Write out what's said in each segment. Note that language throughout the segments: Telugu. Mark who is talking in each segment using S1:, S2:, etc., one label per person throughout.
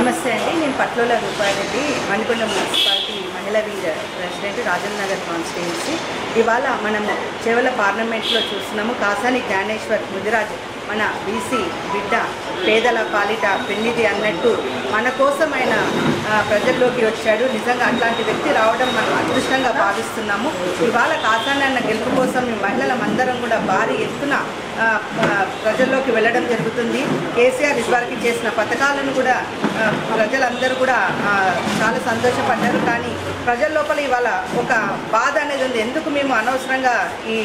S1: నమస్తే అండి. నేను పట్లోల రూపారెడ్డి, మణికొండ మున్సిపాలిటీ మహిళా wing president, Rajendra Nagar constituency. ఇవాళ మనము చేవల పార్లమెంట్లో చూస్తున్నాము. కాసాని జ్ఞానేశ్వర్ ముదిరాజ్ మన బీసీ బిడ్డ, పేదల పాలిట పెన్నిధి అన్నట్టు మన కోసం ఆయన ప్రజల్లోకి వచ్చాడు. నిజంగా అట్లాంటి వ్యక్తి రావడం మనం అదృష్టంగా భావిస్తున్నాము. ఇవాళ కాసాని అన్న గెలుపు కోసం ఈ మహిళలందరం కూడా భారీ ఎత్తున ప్రజల్లోకి వెళ్ళడం జరుగుతుంది. కేసీఆర్ ఇదివరకు చేసిన పథకాలను కూడా ప్రజలందరూ కూడా చాలా సంతోషపడ్డారు. కానీ ప్రజల లోపల ఇవాళ ఒక బాధ అనేది ఉంది. ఎందుకు మేము అనవసరంగా ఈ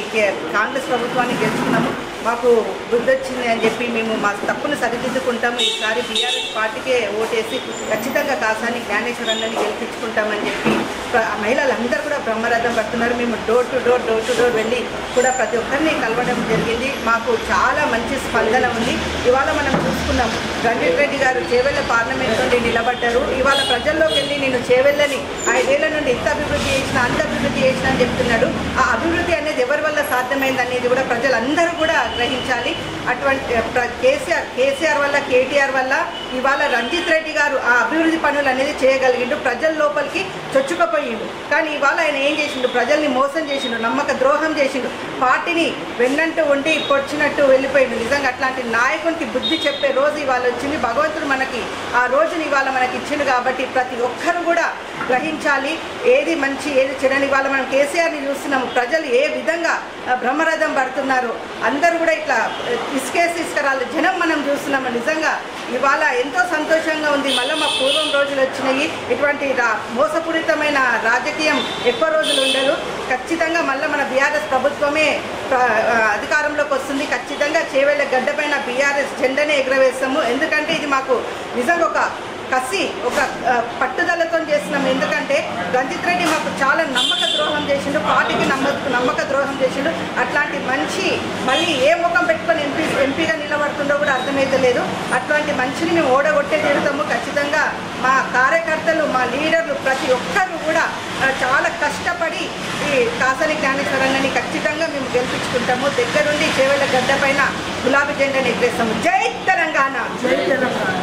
S1: కాంగ్రెస్ ప్రభుత్వాన్ని గెలుచుకున్నాము, మాకు బుద్ధి వచ్చింది అని చెప్పి మేము మా తప్పును సరిదిద్దుకుంటాము, ఈసారి బీఆర్ఎస్ పార్టీకే ఓటేసి ఖచ్చితంగా కాసాని జ్ఞానేశ్వర్ అన్నని గెలిపించుకుంటామని చెప్పి మహిళలందరూ కూడా బ్రహ్మరథం పడుతున్నారు. మేము డోర్ టు డోర్ వెళ్ళి కూడా ప్రతి ఒక్కరిని కలవడం జరిగింది. మాకు చాలా మంచి స్పందన ఉంది. ఇవాళ మనం చూసుకున్నాం, రంజిత్ రెడ్డి గారు చేవెళ్ళ పార్లమెంట్ నుండి నిలబడ్డారు. ఇవాళ ప్రజల్లోకి వెళ్ళి నేను చేవెళ్ళని 5 ఏళ్ల నుండి ఇంత అభివృద్ధి చేసిన, అంత అభివృద్ధి చేసిన అని చెప్తున్నాడు. ఆ అభివృద్ధి అనేది ఎవరి వల్ల సాధ్యమైంది అనేది కూడా ప్రజలందరూ కూడా గ్రహించాలి. అటువంటి కేసీఆర్ వల్ల, కేటీఆర్ వల్ల ఇవాళ రంజిత్ రెడ్డి గారు ఆ అభివృద్ధి పనులు అనేది చేయగలిగిండు, ప్రజల లోపలికి చొచ్చుకపోయిండు. కానీ ఇవాళ ఆయన ఏం చేసిండు, ప్రజల్ని మోసం చేసిండు, నమ్మక ద్రోహం చేసిండు, పార్టీని వెన్నంటూ ఉండి పొడిచినట్టు వెళ్ళిపోయిండు. నిజంగా అట్లాంటి నాయకునికి బుద్ధి చెప్పే రోజు ఇవాళ వచ్చింది. భగవంతుడు మనకి ఆ రోజుని ఇవాళ మనకి ఇచ్చిండు. కాబట్టి ప్రతి ఒక్కరు కూడా గ్రహించాలి ఏది మంచి ఏది చెడని. ఇవాళ మనం కేసీఆర్ని చూస్తున్నాము, ప్రజలు ఏ విధంగా బ్రహ్మరథం పడుతున్నారు, అందరూ కూడా ఇట్లా ఇసుకరాలు జనం మనం చూస్తున్నాము. నిజంగా ఇవాళ ఎంతో సంతోషంగా ఉంది. మళ్ళీ మా పూర్వం రోజులు వచ్చినాయి. ఇటువంటి మోసపూరితమైన రాజకీయం ఎక్కువ రోజులు ఉండదు. ఖచ్చితంగా మళ్ళీ మన బీఆర్ఎస్ ప్రభుత్వమే అధికారంలోకి వస్తుంది. ఖచ్చితంగా చేవెళ్ళ గడ్డపైన బీఆర్ఎస్ జెండానే ఎగురవేస్తాము. ఎందుకంటే ఇది మాకు నిజంగా ఒక కసి, ఒక పట్టుదలతో చేస్తున్నాం. ఎందుకంటే రంజిత్ రెడ్డి మాకు చాలా నమ్మక ద్రోహం చేసిండు, పార్టీకి నమ్మక ద్రోహం చేసిండు. అట్లాంటి మంచి మళ్ళీ ఏ ముఖం పెట్టుకొని ఎంపీగా నిలబడుతుండో కూడా అర్థమైతలేదు. అట్లాంటి మనిషిని మేము ఓడగొట్టే తీరుతాము. ఖచ్చితంగా మా కార్యకర్తలు, మా లీడర్లు ప్రతి ఒక్కరు కూడా చాలా కష్టపడి ఈ కాసాని జ్ఞానేశ్వర్ అన్నని ఖచ్చితంగా మేము గెలిపించుకుంటాము. దగ్గరుండి చేవెళ్ళ గడ్డ పైన గులాబీ జెండాని ఎగరేస్తాము. జై తెలంగాణ, జై తెలంగాణ.